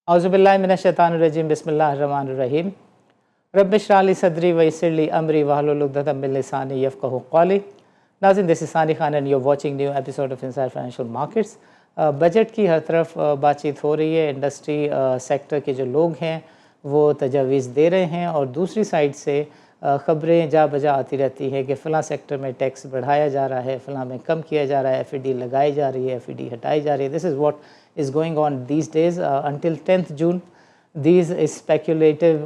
औज़ुबिल्लाहि मिनश्शैतानिर्रजीम बिस्मिल्लाहिर्रहमानिर्रहीम रब्बिश्रह ली सदरी वयस्सिर ली अमरी वहलुल उक़दतम मिन लिसानी यफ़क़हू क़ौली। नाज़रीन, this is Sani Khan and you are watching new episode of inside financial markets. Budget की हर तरफ बातचीत हो रही है। इंडस्ट्री सेक्टर के जो लोग हैं वो तजावीज़ दे रहे हैं और दूसरी साइड से ख़बरें जा बजा आती रहती है कि फ़लाँ सेक्टर में टैक्स बढ़ाया जा रहा है, फ़लाँ में कम किया जा रहा है, FED लगाई जा रही है, FED हटाई जा रही है। This is what is going on these days until 10th June. These speculative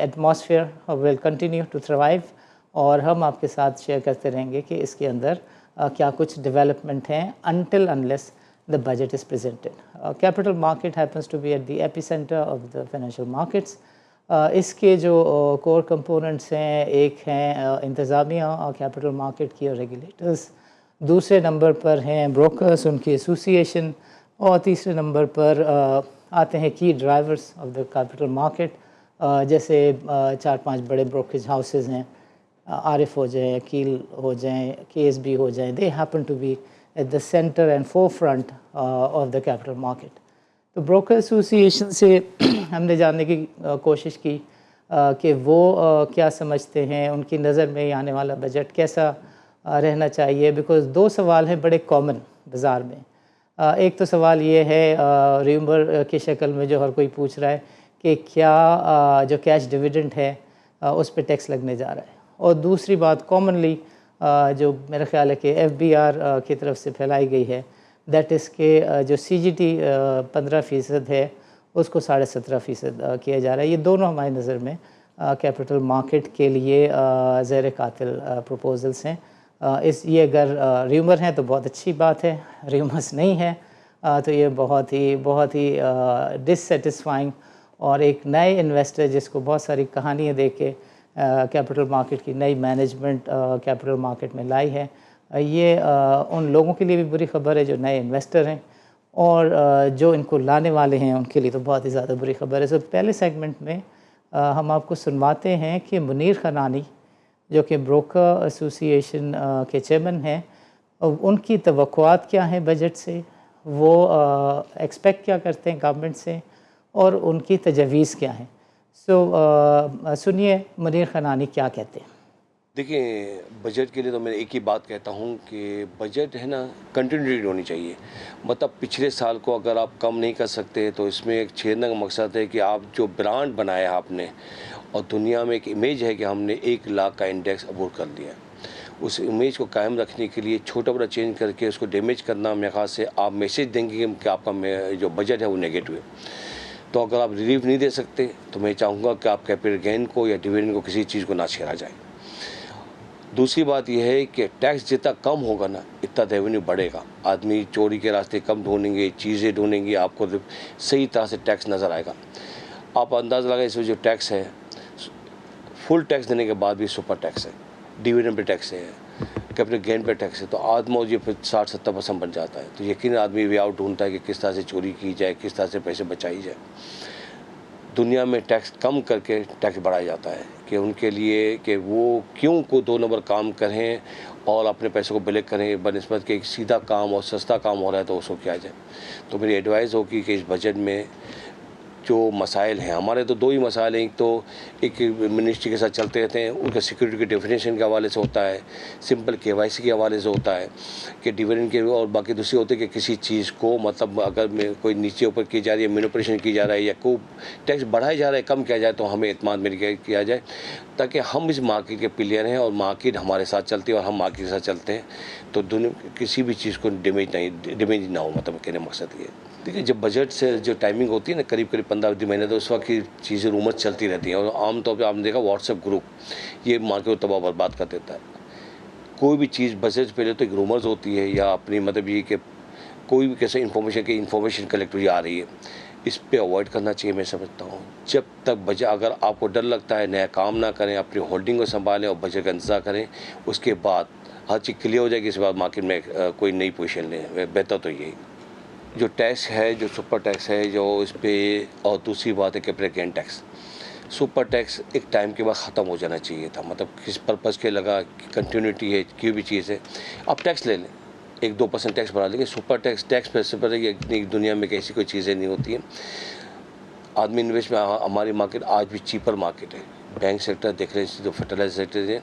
atmosphere will continue to thrive और हम आपके साथ शेयर करते रहेंगे कि इसके अंदर क्या कुछ डेवलपमेंट हैं until unless the budget is presented. Capital market happens to be at the epicenter of the financial markets. इसके जो कोर कंपोनेंट्स हैं, एक हैं इंतज़ामिया कैपिटल मार्केट की और रेगुलेटर्स, दूसरे नंबर पर हैं ब्रोकर्स, उनकी एसोसिएशन, और तीसरे नंबर पर आते हैं की drivers of the capital market, जैसे 4-5 बड़े ब्रोकरेज हाउसेस हैं, आरिफ हो जाएं, कील हो जाएं, KSB हो जाएं, they happen to be at the centre and forefront of the capital market. तो ब्रोकर एसोसिएशन से हमने जानने की कोशिश की कि वो क्या समझते हैं, उनकी नज़र में ये आने वाला बजट कैसा रहना चाहिए। बिकॉज़ दो सवाल हैं बड़े कॉमन बाज़ार में। एक तो सवाल ये है र्यूमर की शक्ल में जो हर कोई पूछ रहा है कि क्या जो कैश डिविडेंड है उस पर टैक्स लगने जा रहा है, और दूसरी बात कॉमनली जो मेरा ख्याल है कि FBR की तरफ से फैलाई गई है, दैट इज़ के जो CGT 15% है उसको 17.5% किया जा रहा है। ये दोनों हमारी नज़र में कैपिटल मार्केट के लिए ज़ेर कातिल प्रपोजल्स हैं। ये अगर र्यूमर हैं तो बहुत अच्छी बात है, र्यूमर्स नहीं है तो ये बहुत ही डिससेटिस्फाइंग और एक नए इन्वेस्टर जिसको बहुत सारी कहानियाँ दे के कैपिटल मार्केट की नई मैनेजमेंट कैपिटल मार्केट में लाई है, ये उन लोगों के लिए भी बुरी खबर है जो नए इन्वेस्टर हैं, और जो इनको लाने वाले हैं उनके लिए तो बहुत ही ज़्यादा बुरी खबर है। सो पहले सेगमेंट में हम आपको सुनवाते हैं कि मुनीर खनानी जो कि ब्रोकर एसोसिएशन के चेयरमैन हैं, उनकी तवक्कुआत क्या हैं बजट से, वो एक्सपेक्ट क्या करते हैं गवर्नमेंट से, और उनकी तजवीज़ क्या हैं। सो सुनिए मुनीर खनानी क्या कहते हैं। देखिए, बजट के लिए तो मैं एक ही बात कहता हूँ कि बजट है ना, कंटिन्यूटी होनी चाहिए। मतलब पिछले साल को अगर आप कम नहीं कर सकते तो इसमें एक छेड़ने का मकसद है कि आप जो ब्रांड बनाया आपने, और दुनिया में एक इमेज है कि हमने 1 लाख का इंडेक्स अबूर कर लिया, उस इमेज को कायम रखने के लिए छोटा बड़ा चेंज करके उसको डैमेज करना, मेरे ख्याल से आप मैसेज देंगे कि आपका जो बजट है वो नेगेटिव है। तो अगर आप रिलीफ नहीं दे सकते तो मैं चाहूँगा कि आप कैपिटल गेन को या डिविडेंड को किसी चीज़ को ना छेड़ा जाए। दूसरी बात यह है कि टैक्स जितना कम होगा ना, इतना रेवेन्यू बढ़ेगा। आदमी चोरी के रास्ते कम ढूंढेंगे, चीज़ें ढूंढेंगे, आपको सही तरह से टैक्स नज़र आएगा। आप अंदाज़ा लगाए, इसमें जो टैक्स है, फुल टैक्स देने के बाद भी सुपर टैक्स है, डिविडेंड पे टैक्स है, कैपिटल गेन पे टैक्स है, तो आदमी ये फिर 60-70% बन जाता है। तो यकीन आदमी वे आउट ढूंढता है कि किस तरह से चोरी की जाए, किस तरह से पैसे बचाई जाए। दुनिया में टैक्स कम करके टैक्स बढ़ाया जाता है कि उनके लिए कि वो क्यों को 2 नंबर काम करें और अपने पैसों को ब्लैक करें, बनस्बत के एक सीधा काम और सस्ता काम हो रहा है तो उसको किया जाए। तो मेरी एडवाइस होगी कि इस बजट में जो मसाइल हैं, हमारे तो 2 ही मसाइल हैं। एक तो एक मिनिस्ट्री के साथ चलते रहते हैं, उनका सिक्योरिटी के डेफिनेशन के हवाले से होता है, सिंपल KYC के हवाले से होता है कि डिविडेंड के, और बाकी दूसरी होती है कि किसी चीज़ को मतलब अगर में कोई नीचे ऊपर की जा रही है, मैनिपुलेशन की जा रहा है या कोई टैक्स बढ़ाया जा रहा है, कम किया जाए, तो हमें इत्मीनान मिल किया जाए, ताकि हम इस मार्केट के प्लेयर हैं और मार्केट हमारे साथ चलती है और हम मार्केट के साथ चलते हैं, तो दुनिया किसी भी चीज़ को डैमेज ना हो। मतलब कहने मकसद ये। देखिए, जब बजट से जो टाइमिंग होती है ना, करीब 15 महीने, तो उस वक्त की चीज़ें रूमर्स चलती रहती हैं, और आमतौर पे आपने देखा व्हाट्सएप ग्रुप ये मार्केट को तबाह बर्बाद कर देता है। कोई भी चीज़ बजट से पहले तो एक रूमर्स होती है या अपनी मतलब ये कि कोई भी कैसे इन्फॉर्मेशन कलेक्ट हुई आ रही है, इस पे अवॉइड करना चाहिए। मैं समझता हूँ जब तक बजट, अगर आपको डर लगता है नया काम ना करें, अपनी होल्डिंग को संभालें और बजट का इंतजार करें, उसके बाद हर चीज़ क्लियर हो जाएगी, इसके बाद मार्केट में कोई नई पोजीशन लें, बेहतर तो यही। जो टैक्स है, जो सुपर टैक्स है जो इस पर, और दूसरी बात है capital gain tax. Super tax एक टाइम के बाद ख़त्म हो जाना चाहिए था। मतलब किस पर्पज़ के लगा कि कंटिन्यूटी है, कोई भी चीज़ है, आप टैक्स ले लें, 1-2% टैक्स बढ़ा लेंगे। सुपर टैक्स पैसे पर इतनी दुनिया में कैसी कोई चीज़ें नहीं होती हैं। आदमी इन्वेस्ट में हमारी मार्केट आज भी चीपर मार्केट है। बैंक सेक्टर देख रहे हैं, जो फर्टिलाइजर सेक्टर है,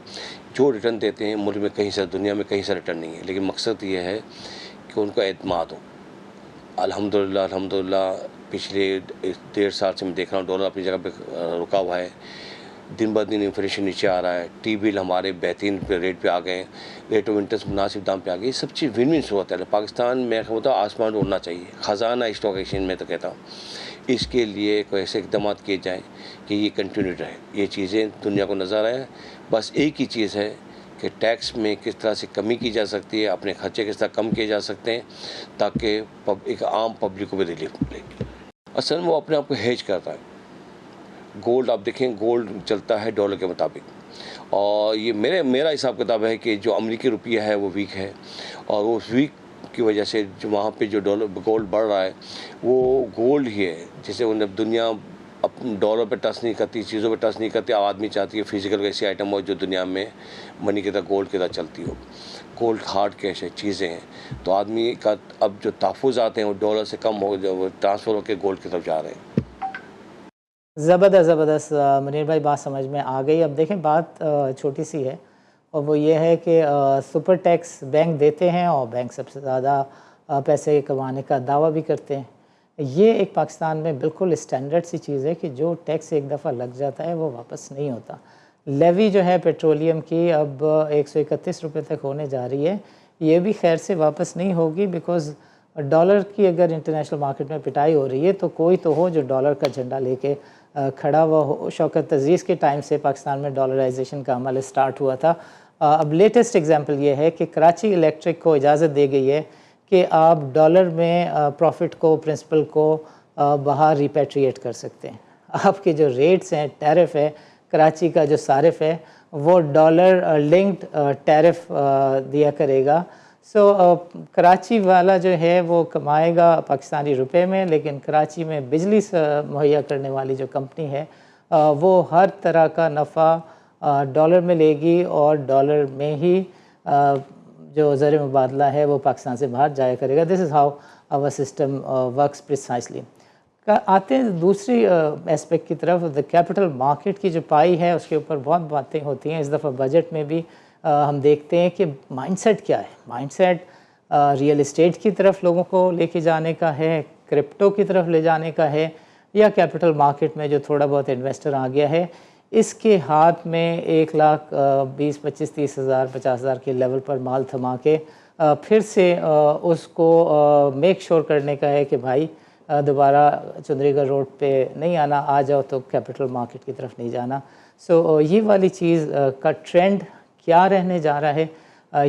जो रिटर्न देते हैं मुल्क में कहीं से, दुनिया में कहीं से रिटर्न नहीं है, लेकिन मकसद ये है कि उनको एतमाद हो। अल्हम्दुलिल्लाह पिछले 1.5 साल से मैं देख रहा हूँ डॉलर अपनी जगह पे रुका हुआ है, दिन ब दिन इन्फ्लेशन नीचे आ रहा है, टी बिल हमारे बेहतरीन रेट पे आ गए, रेट ऑफ इंटरेस्ट मुनासिब दाम पे आ गई। ये सब चीज़ विन विन सूरत है। पाकिस्तान में कहता हूँ आसमान उड़ना चाहिए, ख़जाना स्टॉक एक्सचेंज में तो कहता हूँ। इसके लिए कोई ऐसे इकदाम किए जाएँ कि ये कंटिन्यू रहे, ये चीज़ें दुनिया को नज़र आए। बस एक ही चीज़ है कि टैक्स में किस तरह से कमी की जा सकती है, अपने खर्चे किस तरह कम किए जा सकते हैं, ताकि एक आम पब्लिक को भी रिलीफ मिले। असल में वो अपने आप को हेज करता है। गोल्ड आप देखें, गोल्ड चलता है डॉलर के मुताबिक, और ये मेरा हिसाब किताब है कि जो अमरीकी रुपया है वो वीक है, और वो वीक की वजह से जो वहाँ पे जो गोल्ड बढ़ रहा है वो गोल्ड ही है। जैसे उन्हें दुनिया अब डॉलर पे टच नहीं करती, चीज़ों पे टच नहीं करती, आदमी चाहती है फिजिकल ऐसी आइटम हो जो दुनिया में मनी की तरह गोल्ड की तरह चलती हो। गोल्ड हार्ड कैश है, चीज़ें हैं, तो आदमी का अब जो तहफ़्फ़ुज़ आते हैं वो डॉलर से कम हो, जो ट्रांसफ़र होकर गोल्ड की तरफ जा रहे हैं। ज़बरदस्त मुनीर भाई, बात समझ में आ गई। अब देखें, बात छोटी सी है, और वो ये है कि सुपर टैक्स बैंक देते हैं और बैंक सबसे ज़्यादा पैसे कमाने का दावा भी करते हैं। ये एक पाकिस्तान में बिल्कुल स्टैंडर्ड सी चीज़ है कि जो टैक्स एक दफ़ा लग जाता है वो वापस नहीं होता। लेवी जो है पेट्रोलियम की अब 131 रुपये तक होने जा रही है, ये भी खैर से वापस नहीं होगी, बिकॉज़ डॉलर की अगर इंटरनेशनल मार्केट में पिटाई हो रही है तो कोई तो हो जो डॉलर का झंडा लेके खड़ा हुआ हो। शौकत अज़ीज़ के टाइम से पाकिस्तान में डॉलराइजेशन का अमल स्टार्ट हुआ था। अब लेटेस्ट एग्जांपल ये है कि कराची इलेक्ट्रिक को इजाज़त दी गई है कि आप डॉलर में प्रॉफिट को, प्रिंसिपल को बाहर रिपैट्रिएट कर सकते हैं। आपके जो रेट्स हैं, टैरिफ है, कराची का जो सारिफ है वो डॉलर लिंक्ड टैरिफ दिया करेगा। कराची वाला जो है वो कमाएगा पाकिस्तानी रुपए में, लेकिन कराची में बिजली मुहैया करने वाली जो कंपनी है वो हर तरह का नफ़ा डॉलर में लेगी, और डॉलर में ही जो ज़र मुबादला है वो पाकिस्तान से बाहर जाया करेगा। This is how our system works precisely. आते हैं दूसरी एस्पेक्ट की तरफ, द कैपिटल मार्केट की जो पाई है उसके ऊपर बहुत बातें होती हैं। इस दफ़ा बजट में भी हम देखते हैं कि माइंडसेट क्या है। माइंडसेट रियल एस्टेट की तरफ लोगों को लेके जाने का है, क्रिप्टो की तरफ ले जाने का है, या कैपिटल मार्केट में जो थोड़ा बहुत इन्वेस्टर आ गया है इसके हाथ में 1,20,000, 25,000, 30,000, 50,000 के लेवल पर माल थमा के फिर से उसको मेक श्योर करने का है कि भाई दोबारा चुंदरीगढ़ रोड पे नहीं आना, आ जाओ तो कैपिटल मार्केट की तरफ नहीं जाना। ये वाली चीज़ का ट्रेंड क्या रहने जा रहा है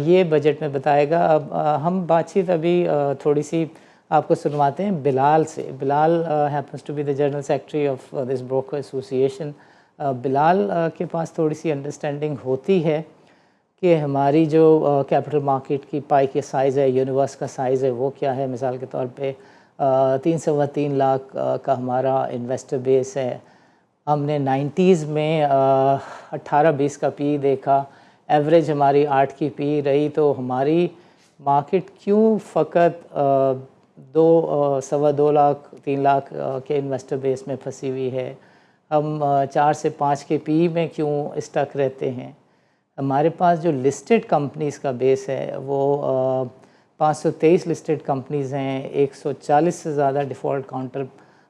ये बजट में बताएगा। अब हम बातचीत अभी थोड़ी सी आपको सुनवाते हैं बिलाल से। Bilal happens to be the general secretary of this broker association. Bilal के पास थोड़ी सी अंडरस्टैंडिंग होती है कि हमारी जो कैपिटल मार्केट की पाई के साइज़ है, यूनिवर्स का साइज़ है, वो क्या है। मिसाल के तौर पे 3 लाख का हमारा इन्वेस्टर बेस है। हमने 90s में 18-20 का पी देखा, एवरेज हमारी 8 की पी रही, तो हमारी मार्केट क्यों फ़कत 2-2.25 लाख 3 लाख के इन्वेस्टर बेस में फंसी हुई है। हम 4 से 5 के पी में क्यों स्टक रहते हैं। हमारे पास जो लिस्टेड कंपनीज़ का बेस है वो 523 लिस्टेड कंपनीज़ हैं, 140 से ज़्यादा डिफ़ॉल्ट काउंटर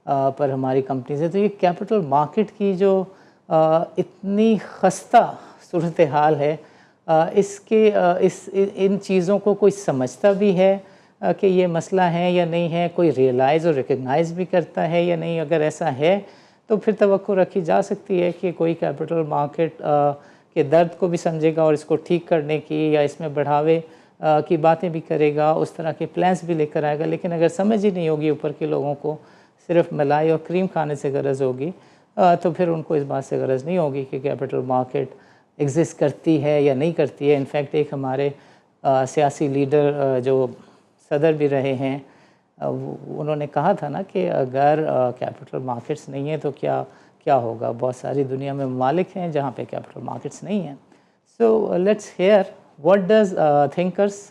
पर हमारी कंपनीज़ हैं। तो ये कैपिटल मार्केट की जो इतनी खस्ता सूरत हाल है, इन चीज़ों को कोई समझता भी है कि ये मसला है या नहीं है, कोई रियलाइज़ और रिकग्नाइज़ भी करता है या नहीं। अगर ऐसा है तो फिर तवक्को रखी जा सकती है कि कोई कैपिटल मार्केट के दर्द को भी समझेगा और इसको ठीक करने की या इसमें बढ़ावे की बातें भी करेगा, उस तरह के प्लान्स भी लेकर आएगा। लेकिन अगर समझ ही नहीं होगी ऊपर के लोगों को, सिर्फ मलाई और क्रीम खाने से गरज होगी, तो फिर उनको इस बात से गरज नहीं होगी कि कैपिटल मार्केट एग्जिस्ट करती है या नहीं करती है। इनफैक्ट एक हमारे सियासी लीडर जो सदर भी रहे हैं, उन्होंने कहा था ना कि अगर कैपिटल मार्केट्स नहीं है तो क्या होगा। बहुत सारी दुनिया में ममालिक हैं जहाँ पे कैपिटल मार्केट्स नहीं हैं। So let's hair what does thinkers,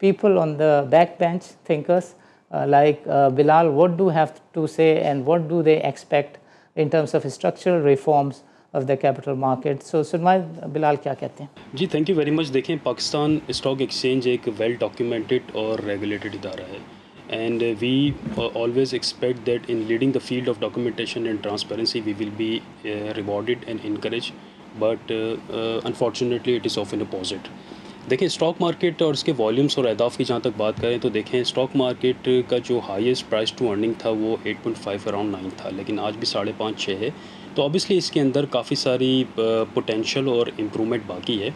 people on the back bench thinkers, Bilal, what do you have to say and what do they expect in terms of structural reforms of the capital market? So Sunmay, Bilal क्या कहते हैं? जी thank you very much. देखें, Pakistan stock exchange एक well documented और regulated इदारा है, and we always expect that in leading the field of documentation and transparency we will be rewarded and encourage, but unfortunately it is often opposite. देखें, stock market और इसके volumes और अहदाफ की जहाँ तक बात करें तो देखें, स्टॉक मार्केट का जो हाईएस्ट प्राइस टू अर्निंग था वो 8.5 अराउंड 9 था, लेकिन आज भी 5.5-6 है. तो ऑब्वियसली इसके अंदर काफ़ी सारी पोटेंशियल और इम्प्रूवमेंट बाकी है,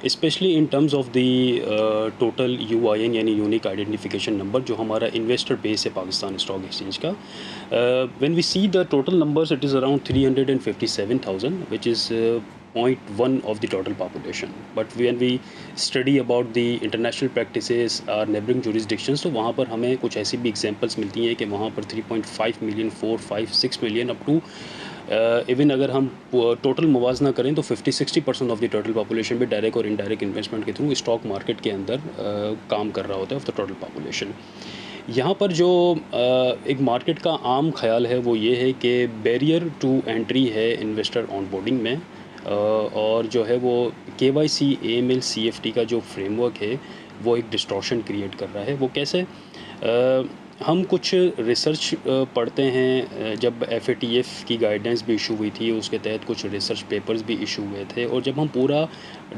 specially in terms of the total UIN यानी यूनिक आइडेंटिफिकेशन नंबर, जो हमारा इन्वेस्टर बेस है पाकिस्तान स्टॉक एक्सचेंज का. When we see the total numbers, it is around 357,000 which is 0.1 of the total population. But when we study about the international practices or neighboring jurisdictions, तो वहाँ पर हमें कुछ ऐसी भी examples मिलती हैं कि वहाँ पर 3.5 million, 4, 5, 6 million up to even अगर हम टोटल मुवाजना करें तो 50-60% ऑफ द टोटल पॉपुलेशन भी डायरेक्ट और इनडायरेक्ट इन्वेस्टमेंट के थ्रू स्टॉक मार्केट के अंदर काम कर रहा होता है ऑफ द टोटल पॉपुलेशन. यहाँ पर जो एक मार्केट का आम ख्याल है वो ये है कि बैरियर टू एंट्री है इन्वेस्टर ऑनबोर्डिंग में, और जो है वो KYC AML CFT का जो फ्रेमवर्क है वो एक डिस्टॉर्शन क्रिएट कर रहा है. वो कैसे? हम कुछ रिसर्च पढ़ते हैं, जब FATF की गाइडेंस भी इशू हुई थी उसके तहत कुछ रिसर्च पेपर्स भी इशू हुए थे, और जब हम पूरा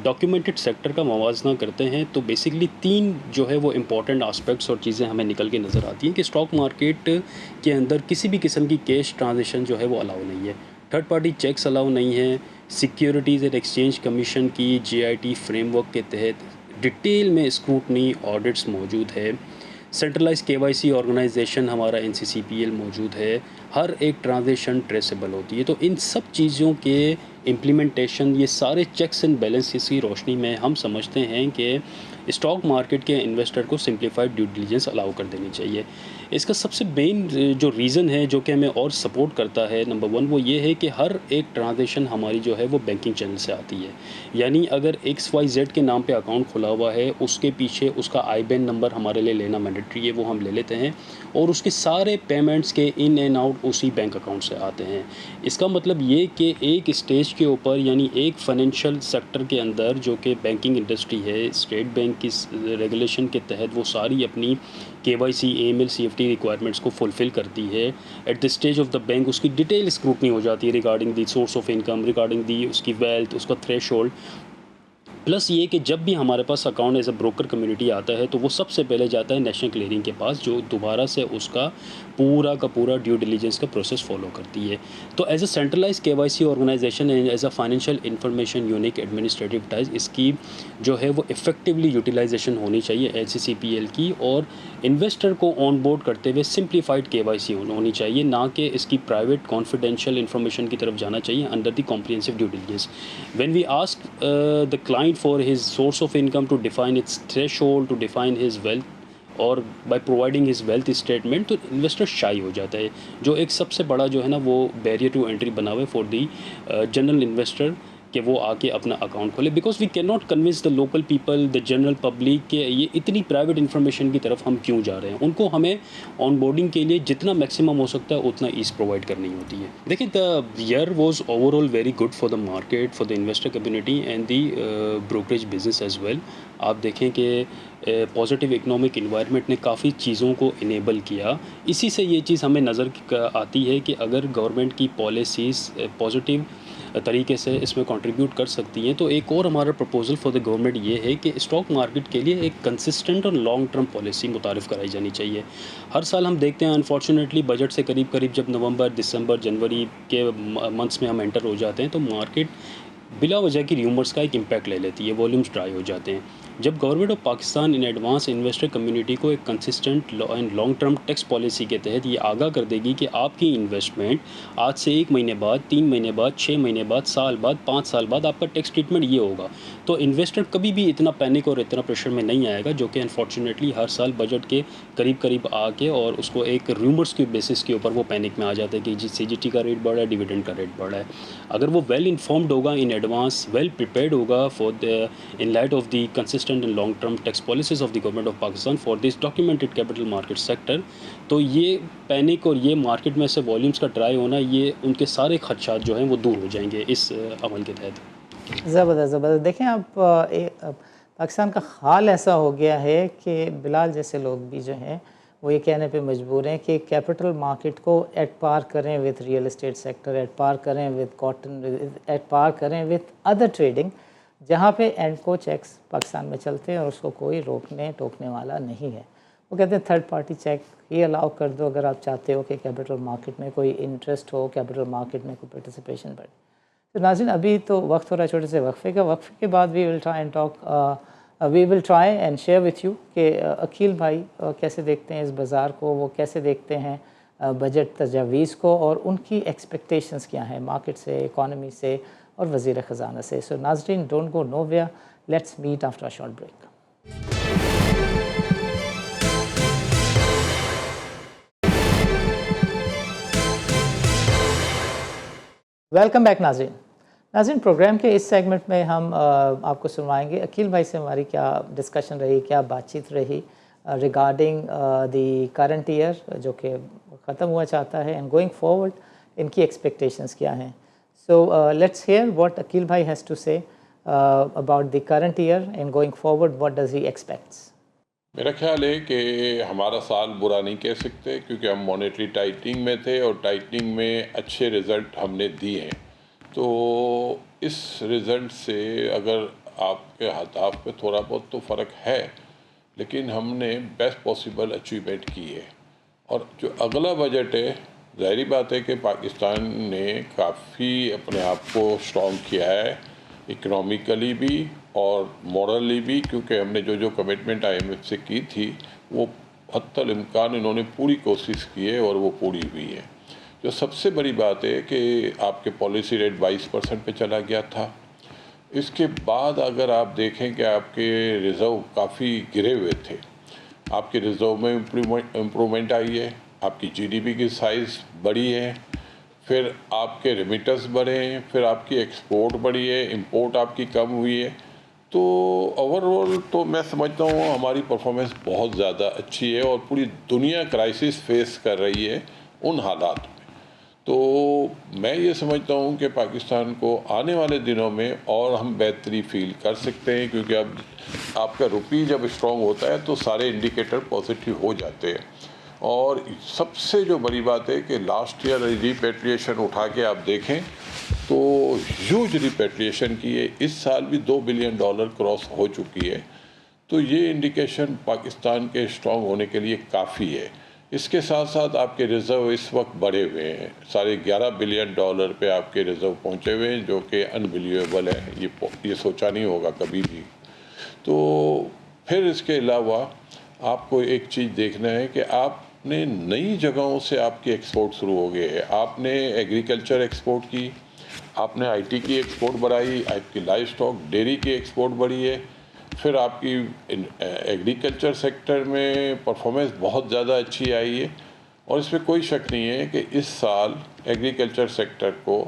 डॉक्यूमेंटेड सेक्टर का मवाजना करते हैं तो बेसिकली 3 जो है वो इम्पॉर्टेंट आस्पेक्ट्स और चीज़ें हमें निकल के नज़र आती हैं कि स्टॉक मार्केट के अंदर किसी भी किस्म की कैश ट्रांजेक्शन जो है वो अलाउ नहीं है, थर्ड पार्टी चेक्स अलाउ नहीं है, सिक्योरिटीज़ एंड एक्सचेंज कमीशन की JIT फ्रेमवर्क के तहत डिटेल में स्क्रूटनी ऑडिट्स मौजूद है, सेंट्रलाइज KYC ऑर्गेनाइजेशन हमारा NCCPL मौजूद है, हर एक ट्रांजेक्शन ट्रेसेबल होती है. तो इन सब चीज़ों के इम्प्लीमेंटेशन, ये सारे चेक्स एंड बैलेंसेस की रोशनी में हम समझते हैं कि स्टॉक मार्केट के इन्वेस्टर को सिंप्लीफाइड ड्यू डिलिजेंस अलाउ कर देनी चाहिए. इसका सबसे मेन जो रीज़न है जो कि हमें और सपोर्ट करता है, नंबर 1 वो ये है कि हर एक ट्रांजेक्शन हमारी जो है वो बैंकिंग चैनल से आती है. यानी अगर XYZ के नाम पे अकाउंट खुला हुआ है, उसके पीछे उसका IBAN नंबर हमारे लिए लेना मैंडेटरी है, वो हम ले लेते हैं, और उसके सारे पेमेंट्स के इन एंड आउट उसी बैंक अकाउंट से आते हैं. इसका मतलब ये कि एक स्टेज के ऊपर, यानी एक फाइनेंशियल सेक्टर के अंदर जो कि बैंकिंग इंडस्ट्री है, स्टेट बैंक की रेगुलेशन के तहत वो सारी अपनी KYC AML CFT रिक्वायरमेंट्स को फुलफ़िल करती है. At the stage of the bank उसकी डिटेल स्क्रूटनी हो जाती है regarding the source of income, regarding the उसकी वेल्थ, उसका थ्रेशोल्ड. प्लस ये कि जब भी हमारे पास account as a broker community आता है तो वो सबसे पहले जाता है नेशनल क्लियरिंग के पास, जो दोबारा से उसका पूरा का पूरा ड्यू डिलीजेंस का प्रोसेस फॉलो करती है. तो as a centralise KYC organisation and as a financial information unique administrative ties, इसकी जो है वो इफेक्टिवली यूटिलाइजेशन होनी चाहिए NCCPL की, और इन्वेस्टर को ऑन बोर्ड करते हुए सिंप्लीफाइड KYC होनी चाहिए, ना कि इसकी प्राइवेट कॉन्फिडेंशियल इन्फॉर्मेशन की तरफ जाना चाहिए under the comprehensive due diligence. When we ask the client for his source of income to define its threshold, to define his wealth, और by providing his wealth statement, तो investor शाई हो जाता है, जो एक सबसे बड़ा जो है ना वो बैरियर टू एंट्री बना हुआ है फॉर दी जनरल इन्वेस्टर कि वो आके अपना अकाउंट खोले. Because we can not convince the local people, the general public कि ये इतनी प्राइवेट इन्फॉर्मेशन की तरफ हम क्यों जा रहे हैं. उनको हमें ऑन बोर्डिंग के लिए जितना मैक्सिमम हो सकता है उतना ईज प्रोवाइड करनी होती है. देखिए, the year was overall very good for the market, for the investor community and the brokerage business as well. आप देखें कि पॉजिटिव इकोनॉमिक इन्वायरमेंट ने काफ़ी चीज़ों को इनेबल किया. इसी से ये चीज़ हमें नज़र आती है कि अगर गवर्नमेंट की पॉलिसीज़ पॉजिटिव तरीके से इसमें कंट्रीब्यूट कर सकती हैं, तो एक और हमारा प्रपोजल फॉर द गवर्नमेंट ये है कि स्टॉक मार्केट के लिए एक कंसिस्टेंट और लॉन्ग टर्म पॉलिसी मुतारिफ़ कराई जानी चाहिए. हर साल हम देखते हैं अनफॉर्चुनेटली बजट से करीब करीब जब नवंबर, दिसंबर, जनवरी के मंथ्स में हम एंटर हो जाते हैं तो मार्केट बिला वजह की र्यूमर्स का एक इम्पैक्ट ले लेती है, वॉल्यूम्स ड्राई हो जाते हैं. जब government of Pakistan in advance investor community को एक consistent and long term tax policy के तहत ये आगाह कर देगी कि आपकी इन्वेस्टमेंट आज से 1 महीने बाद, 3 महीने बाद, 6 महीने बाद, साल बाद, 5 साल बाद आपका टैक्स ट्रीटमेंट ये होगा, तो इन्वेस्टर कभी भी इतना पैनिक और इतना प्रेशर में नहीं आएगा, जो कि अनफॉर्चुनेटली हर साल बजट के करीब करीब आके और उसको एक रूमर्स के बेसिस के ऊपर वो पैनिक में आ जाता है कि जी CGT का रेट बढ़ा है, डिविडेंड का रेट बढ़ा है. अगर वो वेल इन्फॉर्म्ड होगा इन ایڈوانس ویل پریپیئرڈ ہوگا for in light of the consistent and long term tax policies of the government of Pakistan for this documented capital market sector. تو یہ پینک اور یہ مارکیٹ میں سے والیومس کا ڈرائی ہونا، یہ ان کے سارے خدشات جو ہیں وہ دور ہو جائیں گے اس عمل کے تحت. زبردست. دیکھیں آپ پاکستان کا حال ایسا ہو گیا ہے کہ بلال جیسے لوگ بھی جو ہیں وہ یہ کہنے پہ مجبور ہیں کہ کیپٹل مارکیٹ کو ایٹ پار کریں with real estate sector, at par کریں وتھ کاٹن، ایٹ پار کریں وتھ ادر ٹریڈنگ، جہاں پہ اینڈ کو چیکس پاکستان میں چلتے ہیں اور اس کو کوئی روکنے ٹوکنے والا نہیں ہے. وہ کہتے ہیں تھرڈ پارٹی چیک یہ الاؤ کر دو اگر آپ چاہتے ہو کہ کیپٹل مارکیٹ میں کوئی انٹرسٹ ہو، کیپٹل مارکیٹ میں کوئی پارٹیسپیشن بڑھے. تو ناظرین ابھی تو وقت ہو رہا ہے چھوٹے سے وقفے کا. وقفے کے بعد we will try and share with you کہ عقیل بھائی کیسے دیکھتے ہیں اس بازار کو، وہ کیسے دیکھتے ہیں بجٹ تجاویز کو، اور ان کی ایکسپیکٹیشنز کیا ہیں مارکیٹ سے، اکانومی سے اور وزیر خزانہ سے. سو ناظرین don't go nowhere, let's meet after a short break. Welcome back ناظرین پروگرام کے اس سیگمنٹ میں ہم آپ کو سنوائیں گے عقیل بھائی سے ہماری کیا ڈسکشن رہی، کیا بات چیت رہی ریگارڈنگ دی کرنٹ ایئر جو کہ ختم ہوا چاہتا ہے، اینڈ گوئنگ فارورڈ ان کی ایکسپیکٹیشنز کیا ہیں. So let's hear what Aqeel بھائی has to say about the current year and going forward what does he expects. میرا خیال ہے کہ ہمارا سال برا نہیں کہہ سکتے کیونکہ ہم مانیٹری ٹائٹننگ میں تھے اور ٹائٹننگ میں اچھے رزلٹ ہم نے دیے ہیں. تو اس رزلٹ سے اگر آپ کے اہداف پہ تھوڑا بہت تو فرق ہے، لیکن ہم نے بیسٹ پاسبل اچیومنٹ کی ہے. اور جو اگلا بجٹ ہے، ظاہری بات ہے کہ پاکستان نے کافی اپنے آپ کو اسٹرانگ کیا ہے، اکنامیکلی بھی اور مورلی بھی، کیونکہ ہم نے جو کمٹمنٹ آئی ایم ایف سے کی تھی وہ حتی الامکان انہوں نے پوری کوشش کی ہے اور وہ پوری ہوئی ہے. جو سب سے بڑی بات ہے کہ آپ کے پالیسی ریٹ 22% پہ چلا گیا تھا. اس کے بعد اگر آپ دیکھیں کہ آپ کے ریزرو کافی گرے ہوئے تھے، آپ کے ریزرو میں امپرومنٹ آئی ہے، آپ کی جی ڈی پی کی سائز بڑی ہے، پھر آپ کے ریمیٹنس بڑھے ہیں، پھر آپ کی ایکسپورٹ بڑھی ہے، امپورٹ آپ کی کم ہوئی ہے. تو اوور آل تو میں سمجھتا ہوں ہماری پرفارمنس بہت زیادہ اچھی ہے اور پوری دنیا کرائسس فیس کر رہی ہے ان حالات میں. تو میں یہ سمجھتا ہوں کہ پاکستان کو آنے والے دنوں میں اور ہم بہتری فیل کر سکتے ہیں، کیونکہ اب آپ کا روپی جب اسٹرانگ ہوتا ہے تو سارے انڈیکیٹر پازیٹیو ہو جاتے ہیں. اور سب سے جو بڑی بات ہے کہ لاسٹ ایئر ریپیٹریشن اٹھا کے آپ دیکھیں تو ہیوج ریپیٹریشن کی ہے. اس سال بھی $2 بلین کراس ہو چکی ہے. تو یہ انڈیکیشن پاکستان کے اسٹرانگ ہونے کے لیے کافی ہے. اس کے ساتھ ساتھ آپ کے ریزرو اس وقت بڑھے ہوئے ہیں، $11 بلین پہ آپ کے ریزرو پہنچے ہوئے ہیں، جو کہ انبلیویبل ہے، یہ سوچا نہیں ہوگا کبھی بھی. تو پھر اس کے علاوہ آپ کو ایک چیز دیکھنا ہے کہ آپ نے نئی جگہوں سے آپ کی ایکسپورٹ شروع ہو گئے ہے. آپ نے ایگریکلچر ایکسپورٹ کی، آپ نے آئی ٹی کی ایکسپورٹ بڑھائی، آپ کی لائف اسٹاک ڈیری کی ایکسپورٹ بڑھی ہے. پھر آپ کی ایگریکلچر سیکٹر میں پرفارمنس بہت زیادہ اچھی آئی ہے، اور اس میں کوئی شک نہیں ہے کہ اس سال ایگریکلچر سیکٹر کو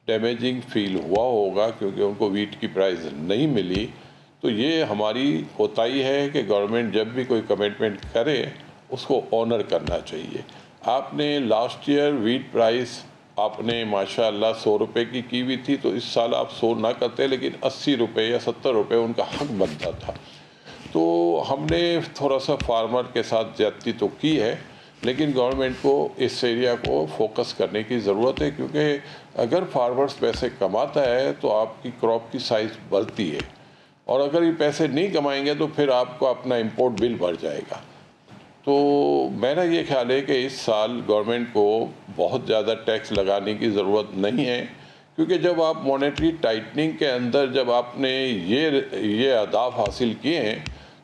ڈیمیجنگ فیل ہوا ہوگا کیونکہ ان کو ویٹ کی پرائز نہیں ملی. تو یہ ہماری کوتاہی ہے کہ گورنمنٹ جب بھی کوئی کمٹمنٹ کرے اس کو آنر کرنا چاہیے. آپ نے لاسٹ ایئر ویٹ پرائز آپ نے ماشاء اللہ $100 کی ہوئی تھی، تو اس سال آپ 100 نہ کرتے لیکن $80 یا $70 ان کا حق بنتا تھا. تو ہم نے تھوڑا سا فارمر کے ساتھ زیادتی تو کی ہے، لیکن گورنمنٹ کو اس ایریا کو فوکس کرنے کی ضرورت ہے، کیونکہ اگر فارمرز پیسے کماتا ہے تو آپ کی کراپ کی سائز بڑھتی ہے، اور اگر یہ پیسے نہیں کمائیں گے تو پھر آپ کو اپنا امپورٹ بل بڑھ جائے گا. تو میرا یہ خیال ہے کہ اس سال گورنمنٹ کو بہت زیادہ ٹیکس لگانے کی ضرورت نہیں ہے، کیونکہ جب آپ مانیٹری ٹائٹننگ کے اندر جب آپ نے یہ اہداف حاصل کیے ہیں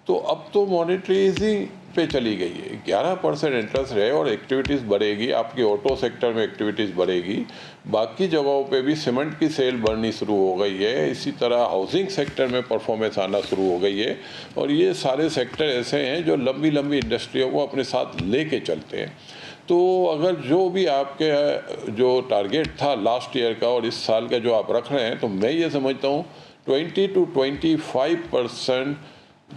تو اب تو مانیٹری ایزنگ پہ چلی گئی ہے. 11% انٹرسٹ رہے اور ایکٹیویٹیز بڑھے گی، آپ کی آٹو سیکٹر میں ایکٹیویٹیز بڑھے گی، باقی جگہوں پہ بھی سیمنٹ کی سیل بڑھنی شروع ہو گئی ہے، اسی طرح ہاؤسنگ سیکٹر میں پرفارمنس آنا شروع ہو گئی ہے. اور یہ سارے سیکٹر ایسے ہیں جو لمبی انڈسٹریوں کو اپنے ساتھ لے کے چلتے ہیں. تو اگر جو بھی آپ کے جو ٹارگیٹ تھا لاسٹ ایئر کا اور اس سال کا جو آپ رکھ رہے ہیں، تو میں یہ سمجھتا ہوں 20 to 25%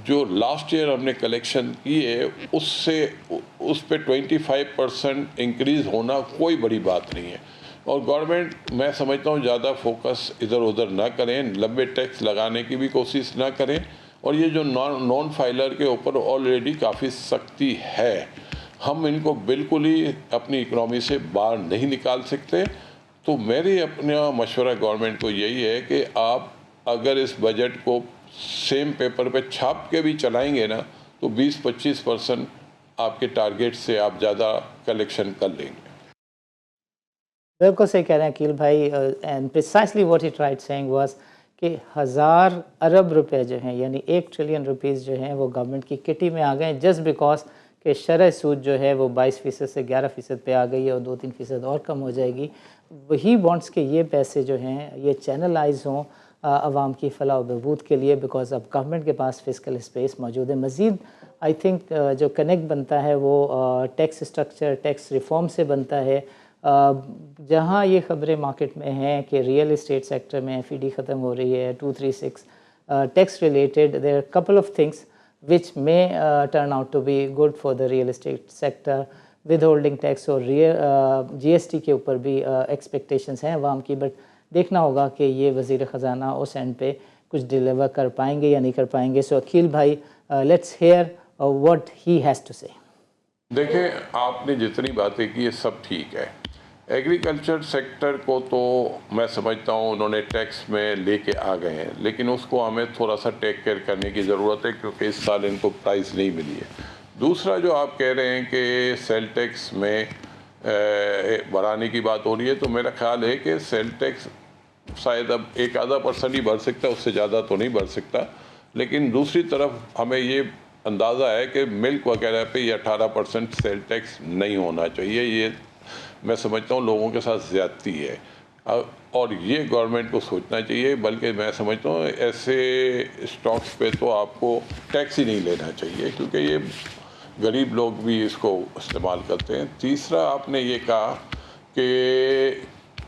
جو لاسٹ ایئر ہم نے کلیکشن کی ہے اس پہ 25% انکریز ہونا کوئی بڑی بات نہیں ہے. اور گورنمنٹ میں سمجھتا ہوں زیادہ فوکس ادھر ادھر نہ کریں، لمبے ٹیکس لگانے کی بھی کوشش نہ کریں. اور یہ جو نان فائلر کے اوپر آلریڈی کافی سختی ہے، ہم ان کو بالکل ہی اپنی اکنامی سے باہر نہیں نکال سکتے. تو میری اپنا مشورہ گورنمنٹ کو یہی ہے کہ آپ اگر اس بجٹ کو سیم پیپر پہ چھاپ کے بھی چلائیں گے نا، تو 20-25% آپ کے ٹارگیٹ سے آپ زیادہ کلیکشن کر لیں گے. بالکل صحیح کہہ رہے ہیں عقیل بھائی. And precisely what he tried saying was کہ 1000 ارب روپے جو ہیں، یعنی 1 ٹریلین روپیز جو ہیں، وہ گورنمنٹ کی کٹی میں آ گئے جسٹ بیکاز کہ شرح سود جو ہے وہ 22% سے 11% پہ آ گئی ہے اور 2-3% اور کم ہو جائے گی. وہی وانٹس کہ یہ پیسے جو ہیں یہ چینلائز ہوں عوام کی فلاح و بہبود کے لیے، بیکاز اب گورنمنٹ کے پاس فسکل اسپیس موجود ہے. مزید آئی تھنک جو کنیکٹ بنتا ہے وہ ٹیکس اسٹرکچر، ٹیکس ریفارم سے بنتا ہے. جہاں یہ خبریں مارکیٹ میں ہیں کہ ریئل اسٹیٹ سیکٹر میں FED ختم ہو رہی ہے، 236 tax related, there are couple of things which may turn out to be good for the real estate sector. withholding tax اور GST کے اوپر بھی ایکسپیکٹیشنس ہیں عوام کی، بٹ دیکھنا ہوگا کہ یہ وزیر خزانہ اس اینڈ پہ کچھ ڈیلیور کر پائیں گے یا نہیں کر پائیں گے. سو عقیل بھائی، let's hair what he has to say. دیکھیں، آپ نے جتنی باتیں کی یہ سب ٹھیک ہے. ایگریکلچر سیکٹر کو تو میں سمجھتا ہوں انہوں نے ٹیکس میں لے کے آ گئے ہیں، لیکن اس کو ہمیں تھوڑا سا ٹیک کیئر کرنے کی ضرورت ہے کیونکہ اس سال ان کو پرائز نہیں ملی ہے. دوسرا جو آپ کہہ رہے ہیں کہ سیل ٹیکس میں بڑھانے کی بات ہو رہی ہے، تو میرا خیال ہے کہ سیل ٹیکس شاید اب 1-2% ہی بڑھ سکتا ہے، اس سے زیادہ تو نہیں بڑھ سکتا. لیکن دوسری طرف ہمیں یہ اندازہ ہے کہ ملک وغیرہ پہ یہ 18% سیل ٹیکس نہیں ہونا چاہیے. یہ میں سمجھتا ہوں لوگوں کے ساتھ زیادتی ہے اور یہ گورنمنٹ کو سوچنا چاہیے. بلکہ میں سمجھتا ہوں ایسے اسٹاکس پہ تو آپ کو ٹیکس ہی نہیں لینا چاہیے کیونکہ یہ غریب لوگ بھی اس کو استعمال کرتے ہیں. تیسرا آپ نے یہ کہا کہ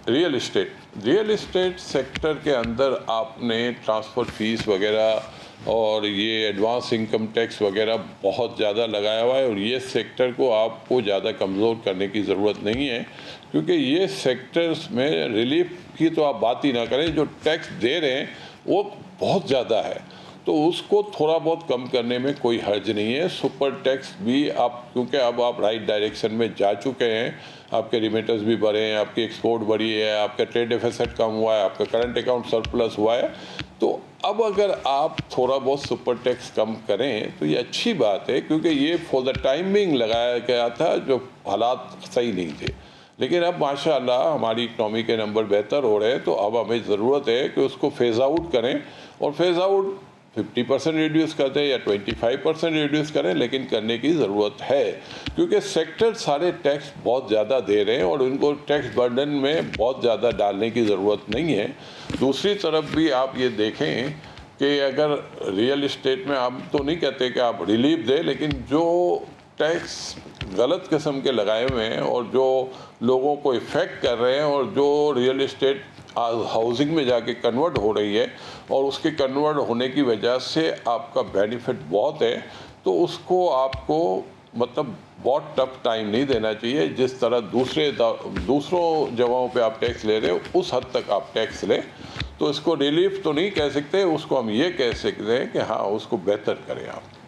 ریئل اسٹیٹ سیکٹر کے اندر آپ نے ٹرانسفر فیس وغیرہ اور یہ ایڈوانس انکم ٹیکس وغیرہ بہت زیادہ لگایا ہوا ہے، اور یہ سیکٹر کو آپ کو زیادہ کمزور کرنے کی ضرورت نہیں ہے کیونکہ یہ سیکٹرز میں ریلیف کی تو آپ بات ہی نہ کریں. جو ٹیکس دے رہے ہیں وہ بہت زیادہ ہے، تو اس کو تھوڑا بہت کم کرنے میں کوئی حرج نہیں ہے. سپر ٹیکس بھی آپ، کیونکہ اب آپ رائٹ ڈائریکشن میں جا چکے ہیں، آپ کے ریمیٹرز بھی بڑھے ہیں، آپ کی ایکسپورٹ بڑھی ہے، آپ کا ٹریڈ ڈیفیسٹ کم ہوا ہے، آپ کا کرنٹ اکاؤنٹ سرپلس ہوا ہے. تو اب اگر آپ تھوڑا بہت سپر ٹیکس کم کریں تو یہ اچھی بات ہے کیونکہ یہ فور دا ٹائمنگ لگایا گیا تھا جو حالات صحیح نہیں تھے. لیکن اب ماشاءاللہ ہماری اکنامی کے نمبر بہتر ہو رہے ہیں، تو اب ہمیں ضرورت ہے کہ اس کو فیز آؤٹ کریں، اور فیز آؤٹ 50% ریڈیوس کر دیں یا 25% ریڈیوس کریں، لیکن کرنے کی ضرورت ہے کیونکہ سیکٹر سارے ٹیکس بہت زیادہ دے رہے ہیں اور ان کو ٹیکس برڈن میں بہت زیادہ ڈالنے کی ضرورت نہیں ہے. دوسری طرف بھی آپ یہ دیکھیں کہ اگر ریئل اسٹیٹ میں آپ تو نہیں کہتے کہ آپ ریلیف دیں، لیکن جو ٹیکس غلط قسم کے لگائے ہوئے ہیں اور جو لوگوں کو افیکٹ کر رہے ہیں اور جو ریئل اسٹیٹ ہاؤسنگ میں جا کے کنورٹ ہو رہی ہے اور اس کے کنورٹ ہونے کی وجہ سے آپ کا بینیفٹ بہت ہے، تو اس کو آپ کو مطلب بہت ٹف ٹائم نہیں دینا چاہیے. جس طرح دوسروں جگہوں پہ آپ ٹیکس لے رہے ہو اس حد تک آپ ٹیکس لیں. تو اس کو ریلیف تو نہیں کہہ سکتے، اس کو ہم یہ کہہ سکتے ہیں کہ ہاں اس کو بہتر کریں آپ.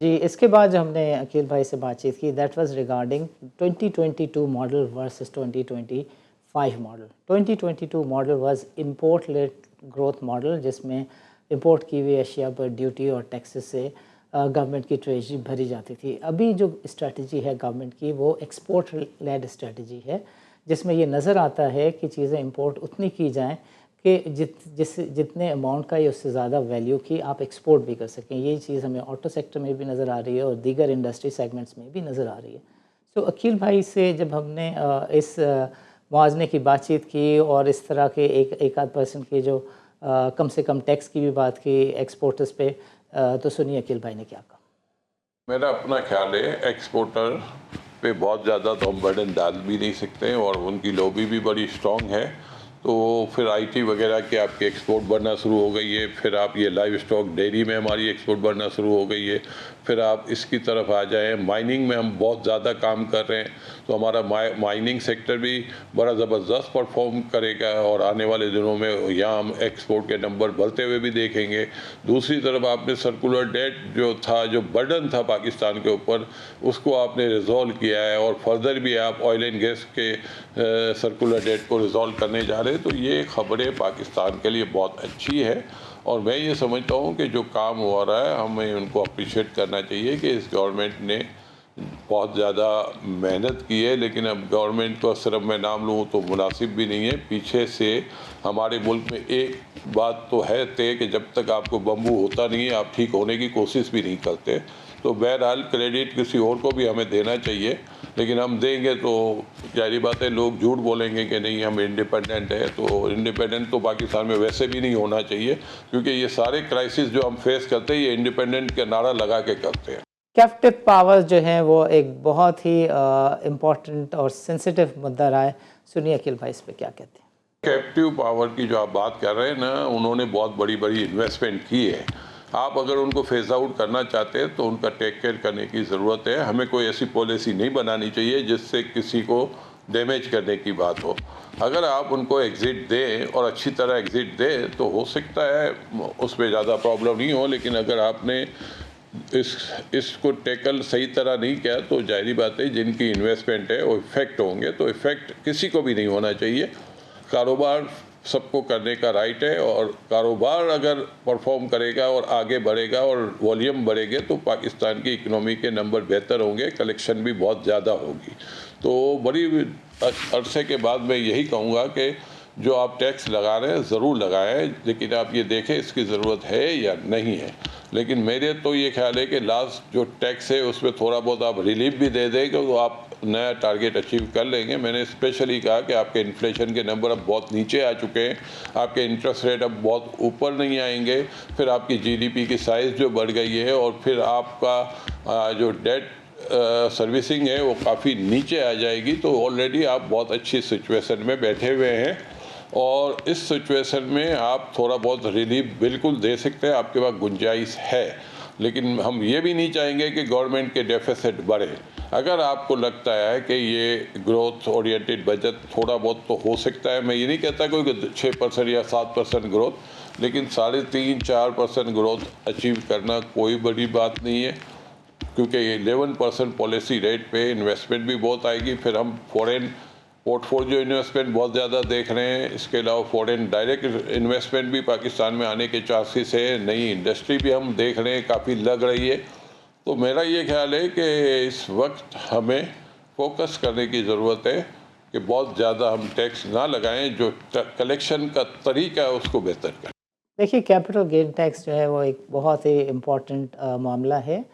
جی، اس کے بعد جو ہم نے عقیل بھائی سے بات چیت کی، that was regarding 2022 model versus 2025 model. 2022 model was import led growth model, جس میں امپورٹ کی ہوئی اشیاء پر ڈیوٹی اور ٹیکسز سے گورنمنٹ کی ٹریجری بھری جاتی تھی. ابھی جو اسٹریٹجی ہے گورنمنٹ کی وہ ایکسپورٹ لیڈ اسٹریٹجی ہے، جس میں یہ نظر آتا ہے کہ چیزیں امپورٹ اتنی کی جائیں کہ جتنے اماؤنٹ کا یا اس سے زیادہ ویلیو کی آپ ایکسپورٹ بھی کر سکیں. یہی چیز ہمیں آٹو سیکٹر میں بھی نظر آ رہی ہے اور دیگر انڈسٹری سیگمنٹس میں بھی نظر آ رہی ہے. سو عقیل بھائی سے جب ہم نے اس موازنے کی بات چیت کی اور اس طرح کے ایک آدھ پرسنٹ کی جو کم سے کم ٹیکس کی بھی بات کی ایکسپورٹرز پہ، تو سنیے عقیل بھائی نے کیا کہا. میرا اپنا خیال ہے ایکسپورٹر पे बहुत ज़्यादा तो हम बर्डन डाल भी नहीं सकते हैं, और उनकी लॉबी भी बड़ी स्ट्रॉन्ग है। तो फिर आईटी वगैरह के आपके एक्सपोर्ट बढ़ना शुरू हो गई है, फिर आप ये लाइव स्टॉक डेयरी में हमारी एक्सपोर्ट बढ़ना शुरू हो गई है, फिर आप इसकी तरफ आ जाएं, माइनिंग में हम बहुत ज़्यादा काम कर रहे हैं, तो हमारा माइनिंग सेक्टर भी बड़ा ज़बरदस्त परफॉर्म करेगा, और आने वाले दिनों में यहाँ हम एक्सपोर्ट के नंबर बढ़ते हुए भी देखेंगे। दूसरी तरफ आपने सर्कुलर डेट जो था, जो बर्डन था पाकिस्तान के ऊपर, उसको आपने रिजॉल्व किया है, और फर्दर भी आप ऑयल एंड गैस के सर्कुलर डेट को रिजॉल्व करने जा रहे हैं। तो ये खबरें पाकिस्तान के लिए बहुत अच्छी है, और मैं ये समझता हूँ कि जो काम हो रहा है हमें उनको अप्रिशिएट करना चाहिए कि इस गवर्नमेंट ने बहुत ज़्यादा मेहनत की है, लेकिन अब गवर्नमेंट को सिर्फ मैं नाम लूँ तो मुनासिब भी नहीं है। पीछे से हमारे मुल्क में एक बात तो है तय कि जब तक आपको बम्बू होता नहीं है आप ठीक होने की कोशिश भी नहीं करते। तो बहरहाल क्रेडिट किसी और को भी हमें देना चाहिए, लेकिन हम देंगे तो जाहिर बात है लोग झूठ बोलेंगे कि नहीं हम इंडिपेंडेंट है। तो इंडिपेंडेंट तो पाकिस्तान में वैसे भी नहीं होना चाहिए, क्योंकि ये सारे क्राइसिस जो हम फेस करते हैं ये इंडिपेंडेंट का नारा लगा के करते हैं। कैप्टिव पावर्स जो हैं वो एक बहुत ही इम्पोर्टेंट और सेंसिटिव मुद्दा रहा है। सुनिए अखिल भाई इस पर क्या कहते हैं। कैप्टिव पावर की जो आप बात कर रहे हैं ना, उन्होंने बहुत बड़ी बड़ी इन्वेस्टमेंट की है। आप अगर उनको फेज आउट करना चाहते हैं तो उनका टेक केयर करने की ज़रूरत है। हमें कोई ऐसी पॉलिसी नहीं बनानी चाहिए जिससे किसी को डैमेज करने की बात हो। अगर आप उनको एग्ज़िट दें और अच्छी तरह एग्ज़िट दें तो हो सकता है उसमें ज़्यादा प्रॉब्लम नहीं हो, लेकिन अगर आपने इसको टैकल सही तरह नहीं किया तो जाहिर बात है जिनकी इन्वेस्टमेंट है वो इफ़ेक्ट होंगे। तो इफ़ेक्ट किसी को भी नहीं होना चाहिए। कारोबार सबको करने का राइट है, और कारोबार अगर परफॉर्म करेगा और आगे बढ़ेगा और वॉल्यूम बढ़ेंगे तो पाकिस्तान की इकनॉमी के नंबर बेहतर होंगे, कलेक्शन भी बहुत ज़्यादा होगी। तो बड़ी अरसे के बाद मैं यही कहूँगा कि जो आप टैक्स लगा रहे हैं ज़रूर लगाएं, लेकिन आप ये देखें इसकी ज़रूरत है या नहीं है। लेकिन मेरे तो ये ख्याल है कि लास्ट जो टैक्स है उसमें थोड़ा बहुत आप रिलीफ भी दे देंगे तो आप नया टारगेट अचीव कर लेंगे। मैंने स्पेशली कहा कि आपके इन्फ्लेशन के नंबर अब बहुत नीचे आ चुके हैं, आपके इंटरेस्ट रेट अब बहुत ऊपर नहीं आएंगे, फिर आपकी जीडीपी की साइज़ जो बढ़ गई है, और फिर आपका जो डेट सर्विसिंग है वो काफ़ी नीचे आ जाएगी। तो ऑलरेडी आप बहुत अच्छी सिचुएशन में बैठे हुए हैं, और इस सिचुएशन में आप थोड़ा बहुत रिलीफ बिल्कुल दे सकते हैं, आपके पास गुंजाइश है। लेकिन हम ये भी नहीं चाहेंगे कि गवर्नमेंट के डेफिसिट बढ़े। अगर आपको लगता है कि ये ग्रोथ ओरिएंटेड बजट थोड़ा बहुत तो हो सकता है, मैं ये नहीं कहता कोई 6% या 7% ग्रोथ, लेकिन 3.5-4% ग्रोथ अचीव करना कोई बड़ी बात नहीं है, क्योंकि 11% पॉलिसी रेट पे इन्वेस्टमेंट भी बहुत आएगी। फिर हम फॉरेन पोर्टफोलियो इन्वेस्टमेंट बहुत ज़्यादा देख रहे हैं, इसके अलावा फॉरेन डायरेक्ट इन्वेस्टमेंट भी पाकिस्तान में आने के चांसेस है, नई इंडस्ट्री भी हम देख रहे हैं काफ़ी लग रही है। तो मेरा ये ख्याल है कि इस वक्त हमें फोकस करने की ज़रूरत है कि बहुत ज़्यादा हम टैक्स ना लगाएं, जो कलेक्शन का तरीका है उसको बेहतर करें। देखिए कैपिटल गेन टैक्स जो है वो एक बहुत ही इम्पॉर्टेंट मामला है,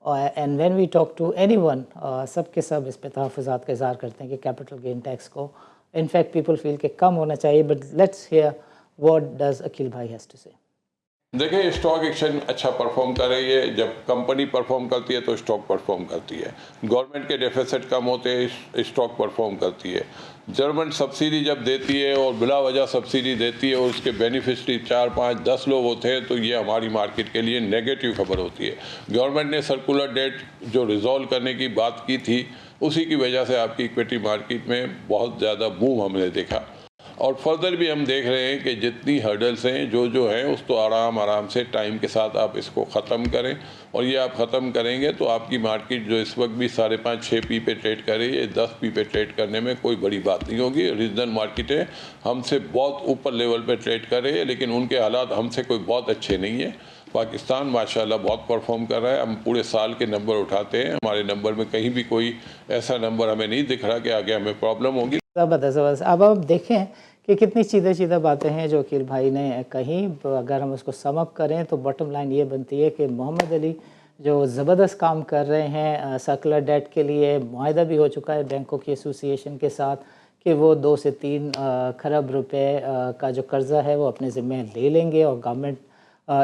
and when we talk to anyone सब के सब इस पे तहफ़्फ़ुज़ात का इज़हार करते हैं कि कैपिटल गेन टैक्स को इनफैक्ट पीपल फील कि कम होना चाहिए। But let's hear what does Akhil भाई हैज़ टू से। देखिए स्टॉक एक्सचेंज अच्छा परफॉर्म कर रही है, जब कंपनी परफॉर्म करती है तो स्टॉक परफॉर्म करती है। गवर्नमेंट के डेफिसिट कम होते हैं स्टॉक परफॉर्म करती है। गवर्नमेंट सब्सिडी जब देती है और बिला वजह सब्सिडी देती है और उसके बेनिफिशरी 4, 5, 10 लोग होते हैं तो ये हमारी मार्केट के लिए नेगेटिव खबर होती है। गवर्नमेंट ने सर्कुलर डेट जो रिजॉल्व करने की बात की थी उसी की वजह से आपकी इक्विटी मार्केट में बहुत ज़्यादा बूम हमने देखा, और फर्दर भी हम देख रहे हैं कि जितनी हर्डल्स हैं जो हैं उस तो आराम से टाइम के साथ आप इसको ख़त्म करें, और ये आप ख़त्म करेंगे तो आपकी मार्केट जो इस वक्त भी 5.5-6 पी पे ट्रेड कर रही है, 10 पी पे ट्रेड करने में कोई बड़ी बात नहीं होगी। रीजनल मार्केटें हमसे बहुत ऊपर लेवल पे ट्रेड कर रही है, लेकिन उनके हालात हमसे कोई बहुत अच्छे नहीं है। पाकिस्तान माशाल्लाह बहुत परफॉर्म कर रहा है, हम पूरे साल के नंबर उठाते हैं, हमारे नंबर में कहीं भी कोई ऐसा नंबर हमें नहीं दिख रहा कि आगे हमें प्रॉब्लम होगी। ज़बरदस्त। अब आप देखें कि कितनी सीधे बातें हैं जो अकील भाई ने कहीं, अगर हम उसको सम अप करें तो बॉटम लाइन ये बनती है कि मोहम्मद अली जो ज़बरदस्त काम कर रहे हैं सर्कुलर डेट के लिए, मुआहदा भी हो चुका है बैंकों की एसोसिएशन के साथ कि वो 2 से 3 खरब रुपए का जो कर्ज़ा है वो अपने ज़िम्मे ले लेंगे, और गवर्नमेंट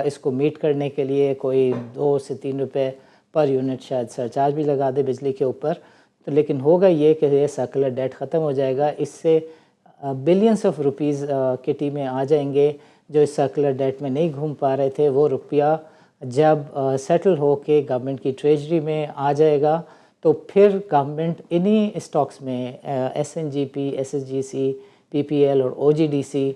इसको मीट करने के लिए कोई 2 से 3 रुपए पर यूनिट शायद सरचार्ज भी लगा दे बिजली के ऊपर। تو لیکن ہوگا یہ کہ یہ سرکولر ڈیٹ ختم ہو جائے گا، اس سے بلینس آف روپیز کٹی میں آ جائیں گے جو اس سرکولر ڈیٹ میں نہیں گھوم پا رہے تھے، وہ روپیہ جب سیٹل ہو کے گورنمنٹ کی ٹریجری میں آ جائے گا تو پھر گورنمنٹ انہی اسٹاکس میں ایس این جی پی، ایس ایس جی سی، پی پی ایل اور او جی ڈی سی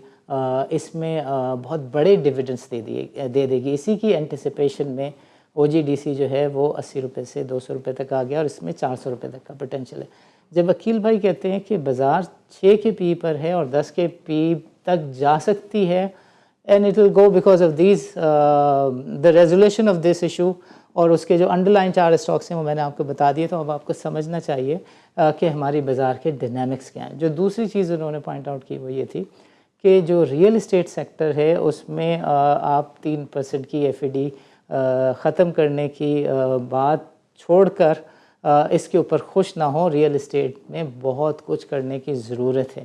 اس میں بہت بڑے ڈیویڈنڈس دے دے گی۔ اسی کی اینٹیسپیشن میں او جی ڈی سی جو ہے وہ 80 روپے سے 200 روپے تک آ گیا اور اس میں 400 روپے تک کا پوٹینشیل ہے۔ جب وکیل بھائی کہتے ہیں کہ بازار 6 کے پی پر ہے اور 10 کے پی تک جا سکتی ہے، and it will go because of these the resolution of this issue, اور اس کے جو انڈر لائن 4 اسٹاکس ہیں وہ میں نے آپ کو بتا دیے، تو اب آپ کو سمجھنا چاہیے کہ ہماری بازار کے ڈائنامکس کیا ہیں۔ جو دوسری چیز انہوں نے پوائنٹ آؤٹ کی وہ یہ تھی کہ جو ریئل اسٹیٹ سیکٹر ہے اس میں آپ 3% کی ایف ای ڈی ختم کرنے کی بات چھوڑ کر اس کے اوپر خوش نہ ہوں۔ ریئل اسٹیٹ میں بہت کچھ کرنے کی ضرورت ہے۔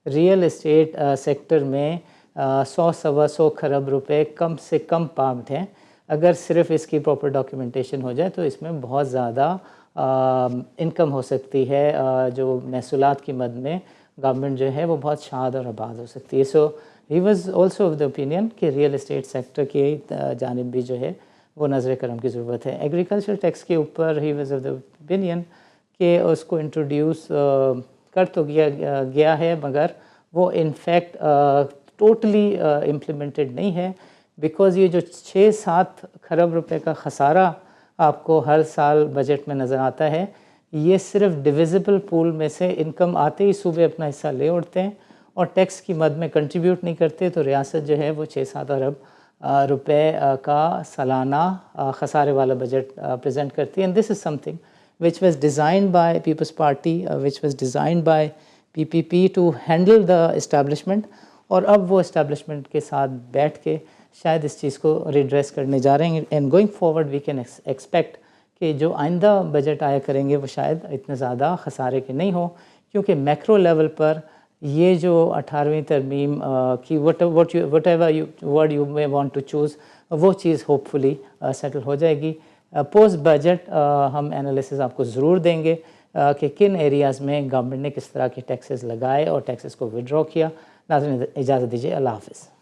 ریئل اسٹیٹ سیکٹر میں 100-125 کھرب روپے کم سے کم پامڈ ہیں۔ اگر صرف اس کی پراپر ڈاکیومنٹیشن ہو جائے تو اس میں بہت زیادہ انکم ہو سکتی ہے، جو محصولات کی مد میں گورنمنٹ جو ہے وہ بہت شاد اور آباد ہو سکتی ہے۔ So he was also of the opinion کہ ریئل اسٹیٹ سیکٹر کی جانب بھی جو ہے وہ نظر کرم کی ضرورت ہے۔ ایگریکلچر ٹیکس کے اوپر he was of the opinion کہ اس کو انٹروڈیوس کر تو گیا ہے مگر وہ انفیکٹ ٹوٹلی امپلیمنٹڈ نہیں ہے، بیکاز یہ جو 6-7 کھرب روپے کا خسارہ آپ کو ہر سال بجٹ میں نظر آتا ہے، یہ صرف ڈویزیبل پول میں سے انکم آتے ہی صوبے اپنا حصہ لے اڑتے ہیں اور ٹیکس کی مد میں کنٹریبیوٹ نہیں کرتے، تو ریاست جو ہے وہ 6-7 ارب روپے کا سالانہ خسارے والا بجٹ پریزنٹ کرتی ہے۔ And this is something which was designed by Peoples Party, which was designed by P P P to handle the establishment, اور اب وہ اسٹیبلشمنٹ کے ساتھ بیٹھ کے شاید اس چیز کو ریڈریس کرنے جا رہے ہیں۔ And going forward we can expect کہ جو آئندہ بجٹ آیا کریں گے وہ شاید اتنے زیادہ خسارے کے نہیں ہوں، کیونکہ میکرو لیول پر یہ جو 18ویں ترمیم کی whatever word you may want to choose, وہ چیز ہوپ فلی سیٹل ہو جائے گی۔ پوسٹ بجٹ ہم انالیسز آپ کو ضرور دیں گے کہ کن ایریاز میں گورنمنٹ نے کس طرح کے ٹیکسز لگائے اور ٹیکسز کو وڈرا کیا۔ ناظرین اجازت دیجیے، اللہ حافظ۔